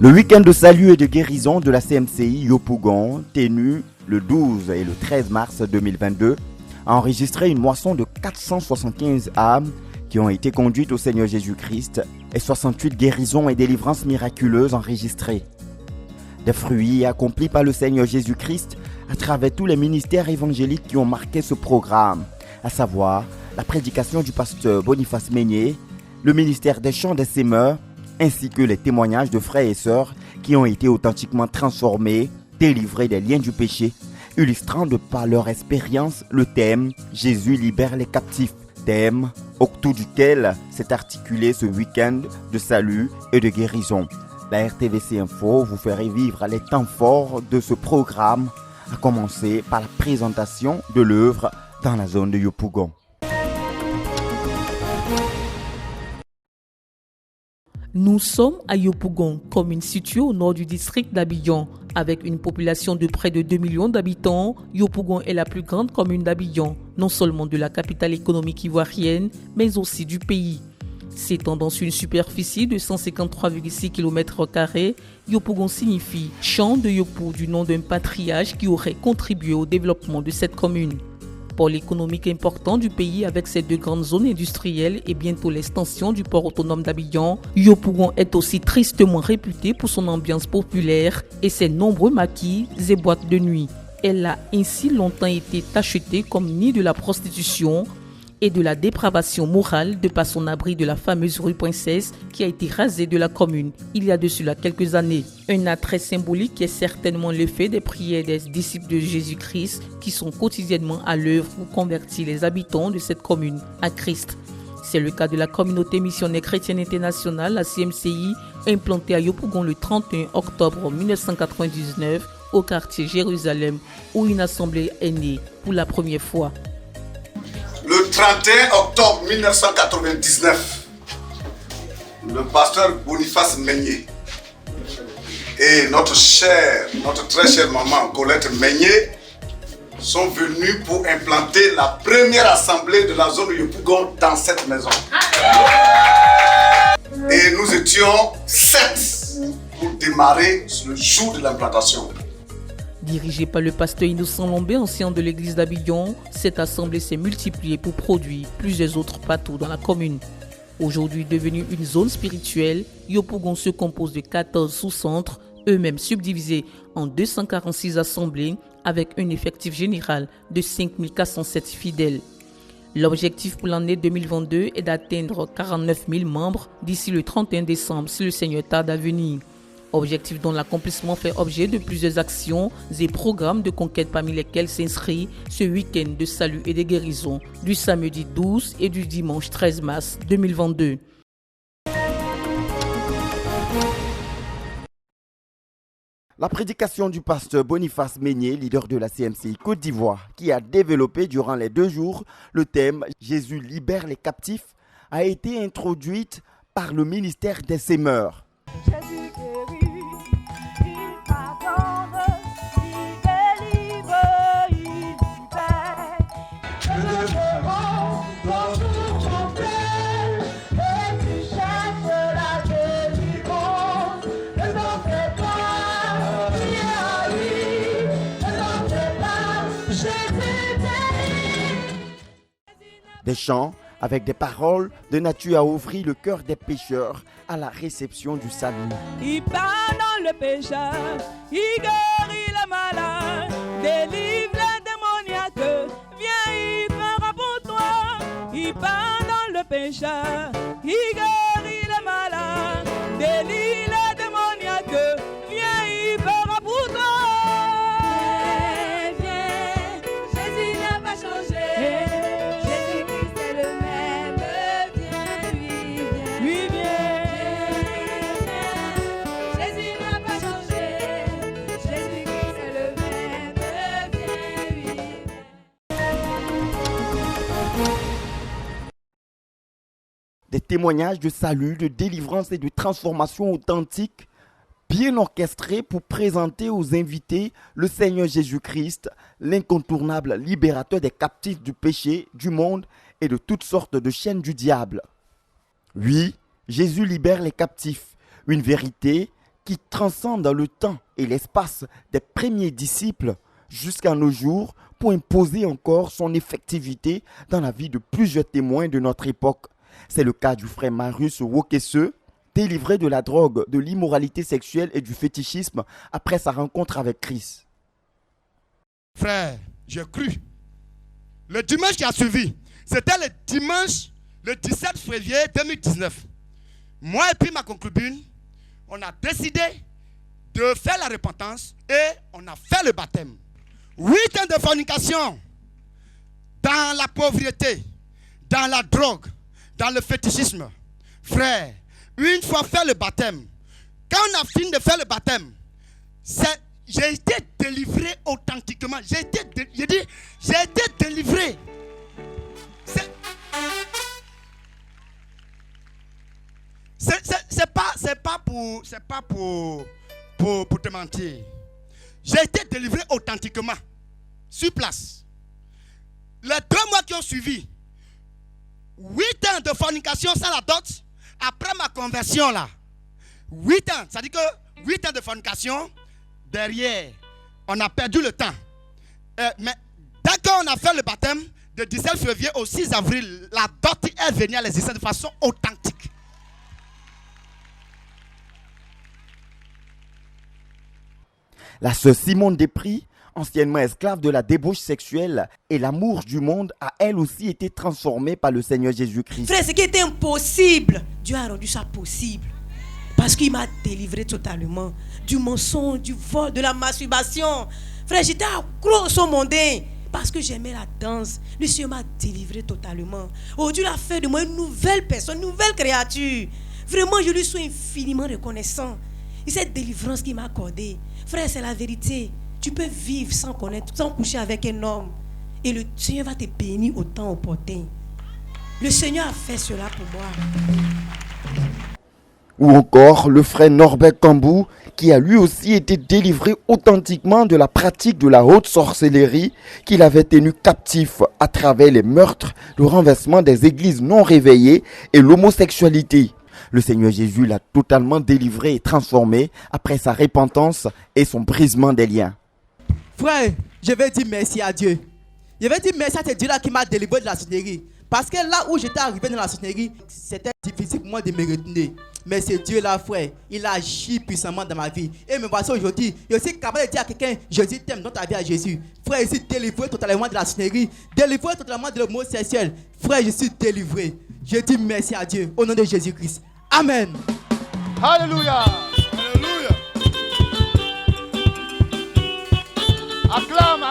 Le week-end de salut et de guérison de la CMCI Yopougon, tenu le 12 et le 13 mars 2022, a enregistré une moisson de 475 âmes qui ont été conduites au Seigneur Jésus-Christ et 68 guérisons et délivrances miraculeuses enregistrées. Des fruits accomplis par le Seigneur Jésus-Christ à travers tous les ministères évangéliques qui ont marqué ce programme, à savoir la prédication du pasteur Boniface Meigné, le ministère des chants des sémeurs, ainsi que les témoignages de frères et sœurs qui ont été authentiquement transformés, délivrés des liens du péché, illustrant de par leur expérience le thème « Jésus libère les captifs », thème autour duquel s'est articulé ce week-end de salut et de guérison. La RTVC Info vous fait revivre les temps forts de ce programme, à commencer par la présentation de l'œuvre dans la zone de Yopougon. Nous sommes à Yopougon, commune située au nord du district d'Abidjan. Avec une population de près de 2 millions d'habitants, Yopougon est la plus grande commune d'Abidjan, non seulement de la capitale économique ivoirienne, mais aussi du pays. S'étendant sur une superficie de 153,6 km², Yopougon signifie « champ de Yopou » du nom d'un patriarche qui aurait contribué au développement de cette commune. Pôle économique important du pays avec ses 2 grandes zones industrielles et bientôt l'extension du port autonome d'Abidjan, Yopougon est aussi tristement réputé pour son ambiance populaire et ses nombreux maquis et boîtes de nuit. Elle a ainsi longtemps été tachetée comme nid de la prostitution et de la dépravation morale de par son abri de la fameuse rue Princesse qui a été rasée de la commune il y a de cela quelques années. Un attrait symbolique qui est certainement l'effet des prières des disciples de Jésus-Christ qui sont quotidiennement à l'œuvre pour convertir les habitants de cette commune à Christ. C'est le cas de la communauté missionnaire chrétienne internationale, la CMCI, implantée à Yopougon le 31 octobre 1999 au quartier Jérusalem où une assemblée est née pour la première fois. Le 31 octobre 1999, le pasteur Boniface Meigné et notre très chère maman Colette Meigné sont venus pour implanter la première assemblée de la zone de Yopougon dans cette maison. Et nous étions 7 pour démarrer le jour de l'implantation. Dirigée par le pasteur Innocent Lombé, ancien de l'église d'Abidjan, cette assemblée s'est multipliée pour produire plusieurs autres partout dans la commune. Aujourd'hui devenue une zone spirituelle, Yopougon se compose de 14 sous-centres, eux-mêmes subdivisés en 246 assemblées avec un effectif général de 5407 fidèles. L'objectif pour l'année 2022 est d'atteindre 49 000 membres d'ici le 31 décembre si le Seigneur tarde à venir. Objectif dont l'accomplissement fait objet de plusieurs actions et programmes de conquête parmi lesquels s'inscrit ce week-end de salut et de guérison du samedi 12 et du dimanche 13 mars 2022. La prédication du pasteur Boniface Meigné, leader de la CMCI Côte d'Ivoire, qui a développé durant les 2 jours le thème « Jésus libère les captifs », a été introduite par le ministère des sémeurs. Jésus guérit, il pardonne, il délivre, il libère. Je te prends dans tout ton cœur et tu cherches la délivrance. Ne t'en fais pas, viens à lui, ne t'en fais pas, Jésus guérit. Des chants avec des paroles de nature à ouvrir le cœur des pécheurs à la réception du salut. Il pardonne le pécheur, il guérit les malades, délivre les démoniaques, viens, il fera pour toi. Il pardonne le pécheur, il guérit les malades, délivre les démoniaques, viens, il fera pour toi. Viens, Jésus n'a pas changé. Jésus-Christ est le même, viens, lui viens. Jésus n'a pas changé, Jésus-Christ est le même, viens, lui. Des témoignages de salut, de délivrance et de transformation authentique, bien orchestrés pour présenter aux invités le Seigneur Jésus-Christ, l'incontournable libérateur des captifs du péché, du monde et de toutes sortes de chaînes du diable. Oui, Jésus libère les captifs, une vérité qui transcende dans le temps et l'espace des premiers disciples jusqu'à nos jours pour imposer encore son effectivité dans la vie de plusieurs témoins de notre époque. C'est le cas du frère Marius Wokese, délivré de la drogue, de l'immoralité sexuelle et du fétichisme après sa rencontre avec Christ. Frère, j'ai cru. Le dimanche qui a suivi, c'était le dimanche, le 17 février 2019. Moi et puis ma concubine, on a décidé de faire la repentance et on a fait le baptême. 8 ans de fornication, dans la pauvreté, dans la drogue, dans le fétichisme. Frère, une fois fait le baptême, quand on a fini de faire le baptême, j'ai été délivré authentiquement. J'ai été délivré. C'est pas pour te mentir. J'ai été délivré authentiquement, sur place. Les 2 mois qui ont suivi, 8 ans de fornication sans la dot, après ma conversion là, 8 ans, ça dit que 8 ans de fornication, derrière, on a perdu le temps. Mais dès qu'on a fait le baptême, de 17 février au 6 avril, la dot est venue à l'existence de façon authentique. La sœur Simone Despris, anciennement esclave de la débauche sexuelle et l'amour du monde, a elle aussi été transformée par le Seigneur Jésus-Christ. Frère, ce qui était impossible, Dieu a rendu ça possible. Parce qu'il m'a délivré totalement du mensonge, du vol, de la masturbation. Frère, j'étais accro au son mondain parce que j'aimais la danse. Le Seigneur m'a délivré totalement. Aujourd'hui, il a fait de moi une nouvelle personne, une nouvelle créature. Vraiment, je lui suis infiniment reconnaissant. Et cette délivrance qu'il m'a accordée, frère, c'est la vérité. Tu peux vivre sans connaître, sans coucher avec un homme. Et le Seigneur va te bénir au temps opportun. Le Seigneur a fait cela pour moi. Ou encore le frère Norbert Kambou, qui a lui aussi été délivré authentiquement de la pratique de la haute sorcellerie qu'il avait tenu captif à travers les meurtres, le renversement des églises non réveillées et l'homosexualité. Le Seigneur Jésus l'a totalement délivré et transformé après sa repentance et son brisement des liens. Frère, je vais dire merci à Dieu. Je vais dire merci à ce Dieu-là qui m'a délivré de la sorcellerie. Parce que là où j'étais arrivé dans la sorcellerie, c'était difficile pour moi de me retenir. Mais ce Dieu-là, frère, il a agi puissamment dans ma vie. Et me voici aujourd'hui, je suis capable de dire à quelqu'un, Jésus t'aime dans ta vie à Jésus. Frère, je suis délivré totalement de la sorcellerie, délivré totalement de l'homosexuel. Frère, je suis délivré. Je dis merci à Dieu au nom de Jésus-Christ. Amen. Alléluia. Alléluia. Acclame.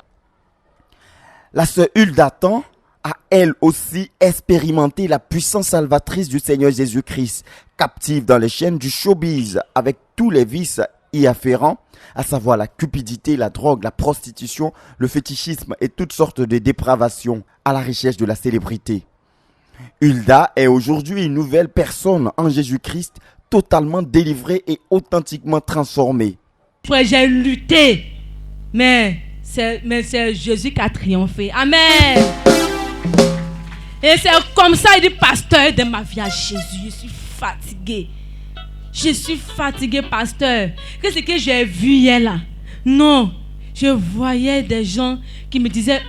La sœur Hulda Tan a elle aussi expérimenté la puissance salvatrice du Seigneur Jésus-Christ, captive dans les chaînes du showbiz avec tous les vices y afférents, à savoir la cupidité, la drogue, la prostitution, le fétichisme et toutes sortes de dépravations à la recherche de la célébrité. Hulda est aujourd'hui une nouvelle personne en Jésus-Christ, totalement délivrée et authentiquement transformée. Frère, j'ai lutté, mais c'est Jésus qui a triomphé. Amen. Et c'est comme ça, il dit, pasteur, de ma vie à Jésus, je suis fatigué. Je suis fatigué, pasteur. Qu'est-ce que j'ai vu hier là? Non, je voyais des gens qui me disaient,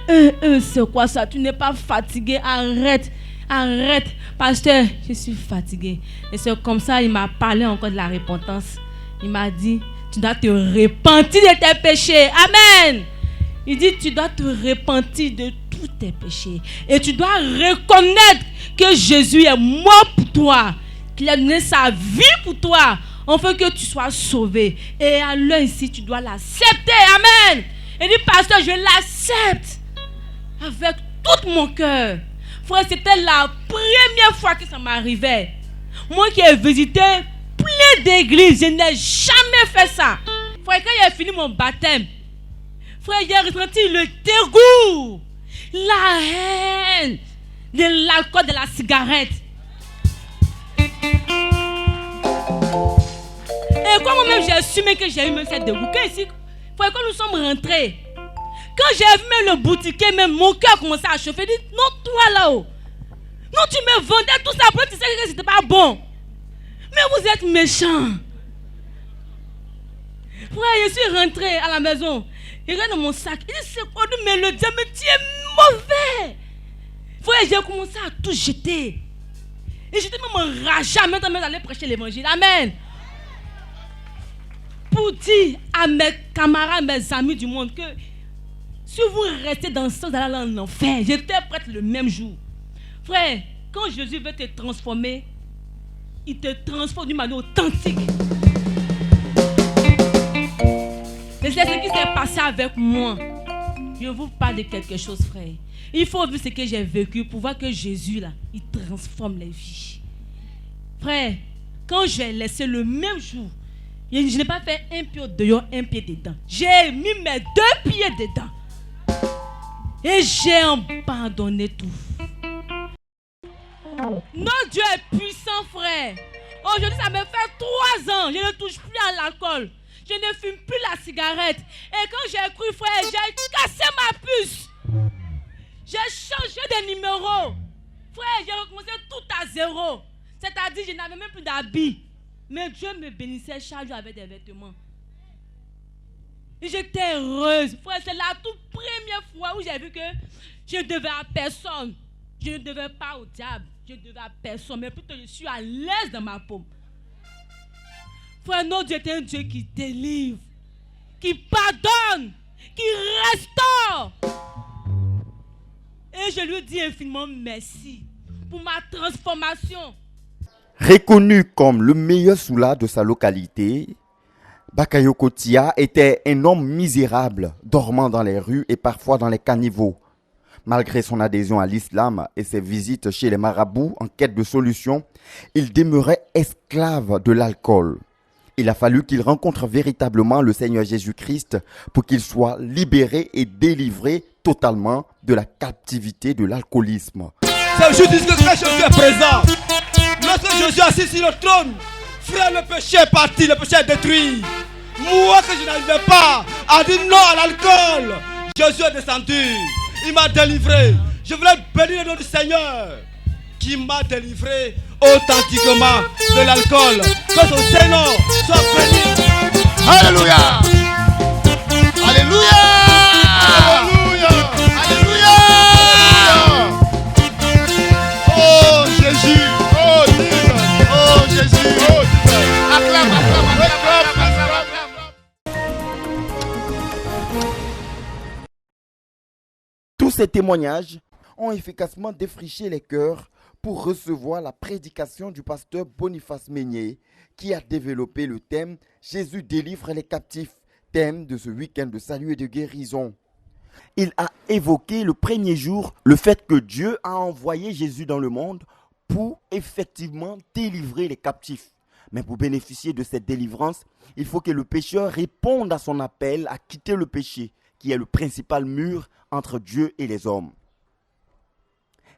c'est quoi ça? Tu n'es pas fatigué, arrête. Arrête, pasteur, je suis fatigué. Et c'est comme ça, il m'a parlé encore de la repentance. Il m'a dit, tu dois te repentir de tes péchés. Amen. Il dit, tu dois te repentir de tous tes péchés. Et tu dois reconnaître que Jésus est mort pour toi. Qu'il a donné sa vie pour toi. Afin que tu sois sauvé. Et alors ici, tu dois l'accepter. Amen. Il dit, pasteur, je l'accepte. Avec tout mon cœur. Frère, c'était la première fois que ça m'arrivait. Moi qui ai visité plein d'églises, je n'ai jamais fait ça. Frère, quand j'ai fini mon baptême, frère, j'ai ressenti le dégoût, la haine de l'alcool, de la cigarette. Et quand moi-même j'ai assumé que j'ai eu même cette dégoût, frère, quand nous sommes rentrés, quand j'ai vu même le boutiquier, même mon cœur commençait à chauffer. Il dit, non, toi là-haut. Non, tu me vendais tout ça, après tu sais que c'était pas bon. Mais vous êtes méchants. Frère, je suis rentré à la maison. Il regarde dans mon sac. Il dit, c'est quoi? Mais le diable me dit, mauvais. Frère, j'ai commencé à tout jeter. Et j'étais même enragé maintenant même d'aller prêcher l'évangile. Amen. Pour dire à mes camarades, mes amis du monde que si vous restez dans ce sens d'aller en enfer, j'étais prête le même jour. Frère, quand Jésus veut te transformer, il te transforme d'une manière authentique. Et c'est ce qui s'est passé avec moi. Je vous parle de quelque chose, frère. Il faut voir ce que j'ai vécu pour voir que Jésus, là, il transforme les vies. Frère, quand j'ai laissé le même jour, je n'ai pas fait un pied dehors, un pied dedans. J'ai mis mes 2 pieds dedans. Et j'ai abandonné tout. Notre Dieu est puissant, frère. Aujourd'hui, ça me fait 3 ans. Je ne touche plus à l'alcool. Je ne fume plus la cigarette. Et quand j'ai cru, frère, j'ai cassé ma puce. J'ai changé de numéro. Frère, j'ai recommencé tout à zéro. C'est-à-dire, je n'avais même plus d'habits. Mais Dieu me bénissait chaque jour avec des vêtements. Et j'étais heureuse. Frère, c'est la toute première fois où j'ai vu que je ne devais à personne. Je ne devais pas au diable. Je ne devais à personne. Mais plutôt, je suis à l'aise dans ma peau. Frère, notre Dieu est un Dieu qui délivre, qui pardonne, qui restaure. Et je lui dis infiniment merci pour ma transformation. Reconnu comme le meilleur soula de sa localité, Bakayoko Tia était un homme misérable, dormant dans les rues et parfois dans les caniveaux. Malgré son adhésion à l'islam et ses visites chez les marabouts en quête de solutions, il demeurait esclave de l'alcool. Il a fallu qu'il rencontre véritablement le Seigneur Jésus-Christ pour qu'il soit libéré et délivré totalement de la captivité de l'alcoolisme. C'est juste que Jésus est présent. Lorsque Jésus est assis sur le trône, frère, le péché est parti, le péché est détruit. Moi que je n'arrivais pas à dire non à l'alcool, Jésus est descendu. Il m'a délivré. Je voulais bénir le nom du Seigneur qui m'a délivré authentiquement de l'alcool. Que son Seigneur soit béni. Alléluia. Alléluia. Alléluia. Alléluia. Oh Jésus. Oh Jésus. Oh Jésus. Oh Jésus. Acclame, acclame, acclame. Tous ces témoignages ont efficacement défriché les cœurs pour recevoir la prédication du pasteur Boniface Meigné, qui a développé le thème « Jésus délivre les captifs », thème de ce week-end de salut et de guérison. Il a évoqué le premier jour le fait que Dieu a envoyé Jésus dans le monde pour effectivement délivrer les captifs. Mais pour bénéficier de cette délivrance, il faut que le pécheur réponde à son appel à quitter le péché, qui est le principal mur entre Dieu et les hommes.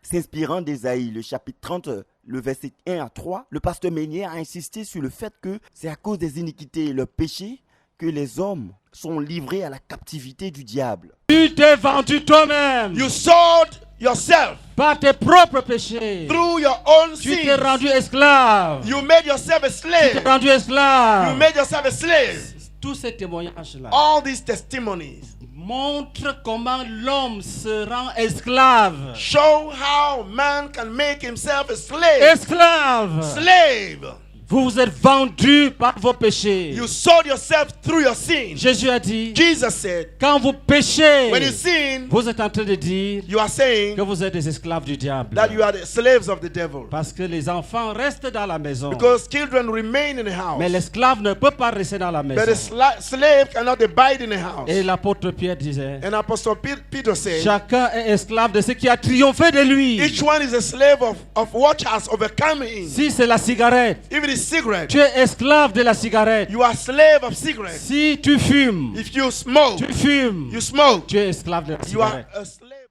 S'inspirant d'Ésaïe, le chapitre 30, le verset 1 à 3, le pasteur Meigné a insisté sur le fait que c'est à cause des iniquités et leurs péchés que les hommes sont livrés à la captivité du diable. Tu t'es vendu toi-même. You sold yourself Par tes propres péchés. through your own Tu t'es sins. rendu esclave. You made yourself a Tu slave. t'es rendu You esclave. made yourself a slave. Tous ces témoignages-là All these testimonies montrent comment l'homme se rend esclave. show how man can make himself a slave. Esclave. Slave. Vous vous êtes vendu par vos péchés. You sold yourself through your sin. Jésus a dit, Jesus said, quand vous péchez, when you sin, vous êtes en train de dire you are saying que vous êtes des esclaves du diable. that you are the slaves of the devil. Parce que les enfants restent dans la maison. Because children remain in the house. Mais l'esclave ne peut pas rester dans la But a maison. slave cannot abide in the house. Et l'apôtre Pierre disait, And Apostle Peter said, chacun est esclave de ce qui a triomphé de lui. each one is a slave of what has overcome him. Si c'est la cigarette, If it is cigarette, tu es esclave de la cigarette. you are slave of cigarette. Si tu fumes, If you smoke, tu fumes, you smoke. tu es esclave de la You are cigarette. a slave.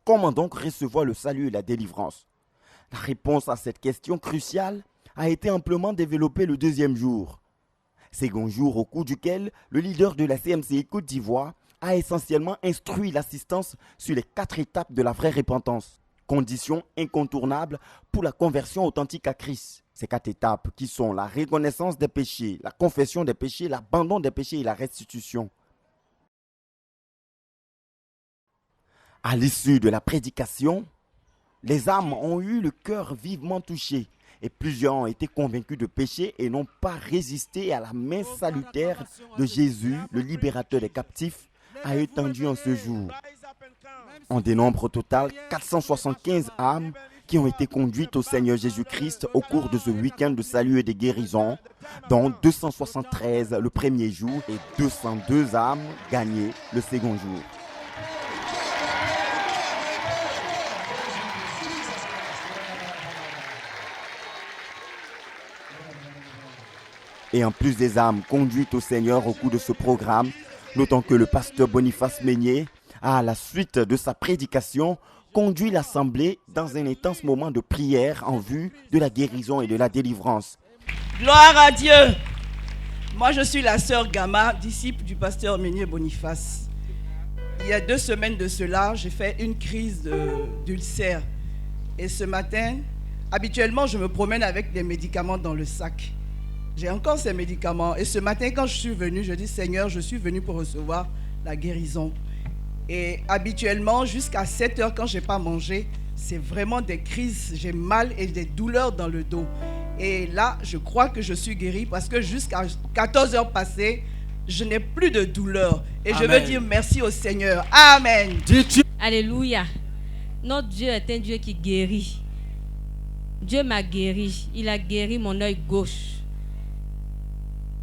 Comment donc recevoir le salut et la délivrance? La réponse à cette question cruciale a été amplement développée le deuxième jour. Second jour au cours duquel le leader de la CMCI Côte d'Ivoire a essentiellement instruit l'assistance sur les 4 étapes de la vraie repentance. conditions incontournables pour la conversion authentique à Christ. Ces 4 étapes qui sont la reconnaissance des péchés, la confession des péchés, l'abandon des péchés et la restitution. À l'issue de la prédication, les âmes ont eu le cœur vivement touché et plusieurs ont été convaincus de péché et n'ont pas résisté à la main salutaire de Jésus, le libérateur des captifs, à eux tendue en ce jour. On dénombre au total 475 âmes qui ont été conduites au Seigneur Jésus-Christ au cours de ce week-end de salut et de guérison, dont 273 le premier jour et 202 âmes gagnées le second jour. Et en plus des âmes conduites au Seigneur au cours de ce programme, notons que le pasteur Boniface Meignier a, à la suite de sa prédication, conduit l'assemblée dans un intense moment de prière en vue de la guérison et de la délivrance. Gloire à Dieu. Moi, je suis la sœur Gama, disciple du pasteur Meignier Boniface. Il y a 2 semaines de cela, j'ai fait une crise d'ulcère. Et ce matin, habituellement, je me promène avec des médicaments dans le sac. J'ai encore ces médicaments. Et ce matin, quand je suis venu, je dis, Seigneur, je suis venu pour recevoir la guérison. Et habituellement, jusqu'à 7 heures, quand je n'ai pas mangé, c'est vraiment des crises. J'ai mal et des douleurs dans le dos. Et là, je crois que je suis guéri parce que jusqu'à 14 heures passées, je n'ai plus de douleur. Et Amen. Je veux dire merci au Seigneur. Amen. Alléluia. Notre Dieu est un Dieu qui guérit. Dieu m'a guéri. Il a guéri mon œil gauche.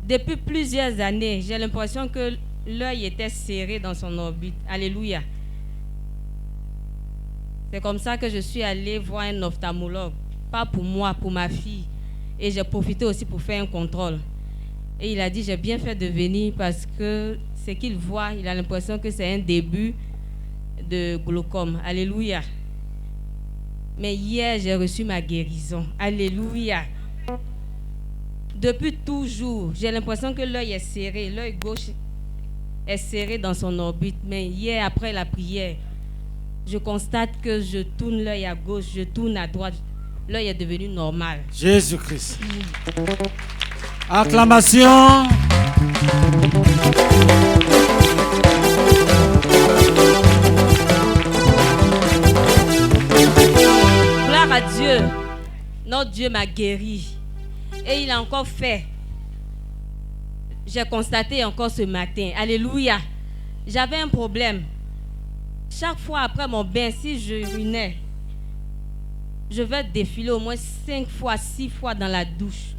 Depuis plusieurs années, j'ai l'impression que l'œil était serré dans son orbite. Alléluia. C'est comme ça que je suis allée voir un ophtalmologue. Pas pour moi, pour ma fille. Et j'ai profité aussi pour faire un contrôle. Et il a dit, j'ai bien fait de venir parce que ce qu'il voit, il a l'impression que c'est un début de glaucome. Alléluia. Mais hier, j'ai reçu ma guérison. Alléluia. Depuis toujours, j'ai l'impression que l'œil est serré. L'œil gauche est serré dans son orbite. Mais hier, après la prière, je constate que je tourne l'œil à gauche, je tourne à droite. L'œil est devenu normal. Jésus-Christ. Acclamation. Gloire à Dieu. Notre Dieu m'a guéri. Et il a encore fait. J'ai constaté encore ce matin. Alléluia. J'avais un problème. Chaque fois après mon bain, si je urinais, je vais défiler au moins 5 fois, 6 fois dans la douche.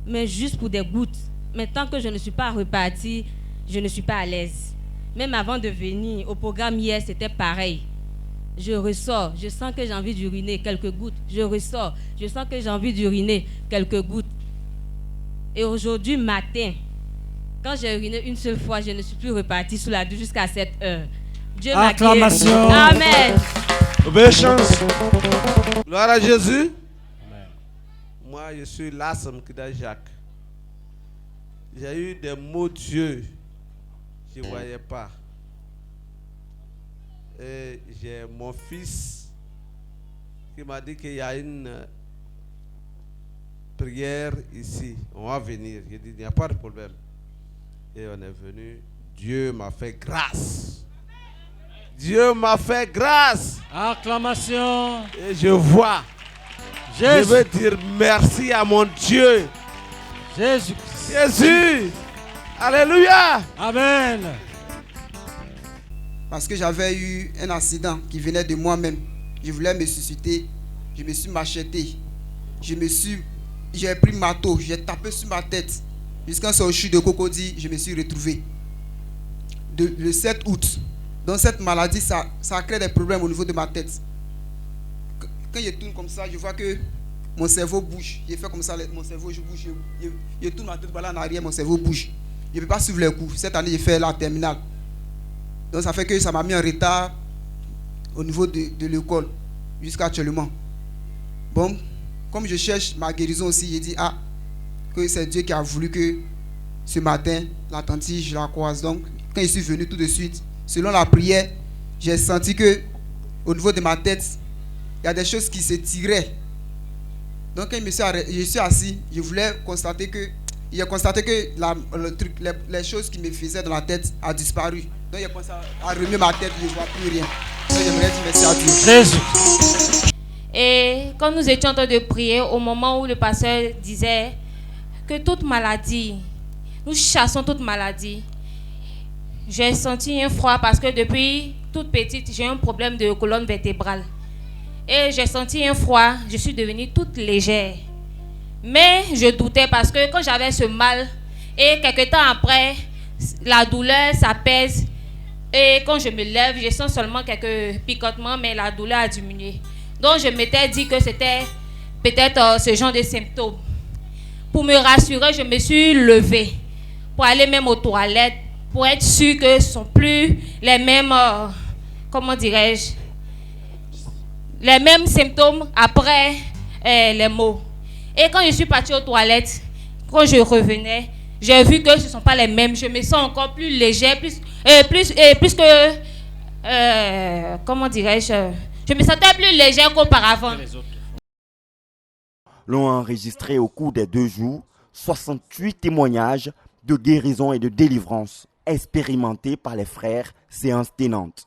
Mais juste pour des gouttes. Mais tant que je ne suis pas repartie, je ne suis pas à l'aise. Même avant de venir au programme hier, c'était pareil. Je ressors, je sens que j'ai envie d'uriner quelques gouttes. Je ressors, je sens que j'ai envie d'uriner quelques gouttes. Et aujourd'hui matin, quand j'ai uriné une seule fois, je ne suis plus repartie sous la douche jusqu'à 7 heures. Dieu m'a guéri. Amen. Obéissance. Gloire à Jésus. Amen. Moi, je suis Lassam Kida Jacques. J'ai eu des mots de Dieu. Je ne voyais pas. Et j'ai mon fils qui m'a dit qu'il y a une prière ici. On va venir. J'ai dit, il n'y a pas de problème. Et on est venu. Dieu m'a fait grâce. Dieu m'a fait grâce. Acclamation. Et je vois. Jésus. Je veux dire merci à mon Dieu. Jésus. Jésus. Alléluia. Amen. Parce que j'avais eu un accident qui venait de moi-même. Je voulais me susciter. Je me suis macheté. J'ai pris marteau. J'ai tapé sur ma tête. Jusqu'à ce chute de Cocody, je me suis retrouvé. Le 7 août. Donc cette maladie, ça crée des problèmes au niveau de ma tête. Quand je tourne comme ça, je vois que mon cerveau bouge. Je fais comme ça, mon cerveau je bouge. Je tourne ma tête voilà en arrière, mon cerveau bouge. Je ne peux pas suivre les cours. Cette année, j'ai fait la terminale. Donc ça fait que ça m'a mis en retard au niveau de l'école jusqu'à actuellement. Bon, comme je cherche ma guérison aussi, j'ai dit que c'est Dieu qui a voulu que ce matin, la tante, je la croise. Donc quand je suis venu tout de suite, selon la prière, j'ai senti que au niveau de ma tête, il y a des choses qui se tiraient. Donc quand je suis assis, je voulais constater que, j'ai constaté que les choses qui me faisaient dans la tête a disparu. Donc j'ai commencé à remuer ma tête, je ne vois plus rien. Donc j'aimerais dire merci à Dieu. Et quand nous étions en train de prier, au moment où le pasteur disait que toute maladie, nous chassons toute maladie, j'ai senti un froid parce que depuis toute petite, j'ai un problème de colonne vertébrale. Et j'ai senti un froid, je suis devenue toute légère. Mais je doutais parce que quand j'avais ce mal, et quelques temps après, la douleur s'apaise. Et quand je me lève, je sens seulement quelques picotements, mais la douleur a diminué. Donc je m'étais dit que c'était peut-être ce genre de symptômes. Pour me rassurer, je me suis levée pour aller même aux toilettes, pour être sûre que ce ne sont plus les mêmes, comment dirais-je, les mêmes symptômes après les maux. Et quand je suis partie aux toilettes, quand je revenais, j'ai vu que ce ne sont pas les mêmes. Je me sens encore plus légère, plus que, comment dirais-je, je me sentais plus légère qu'auparavant. L'ont enregistré au cours des 2 jours 68 témoignages de guérison et de délivrance expérimentés par les frères séances tenantes.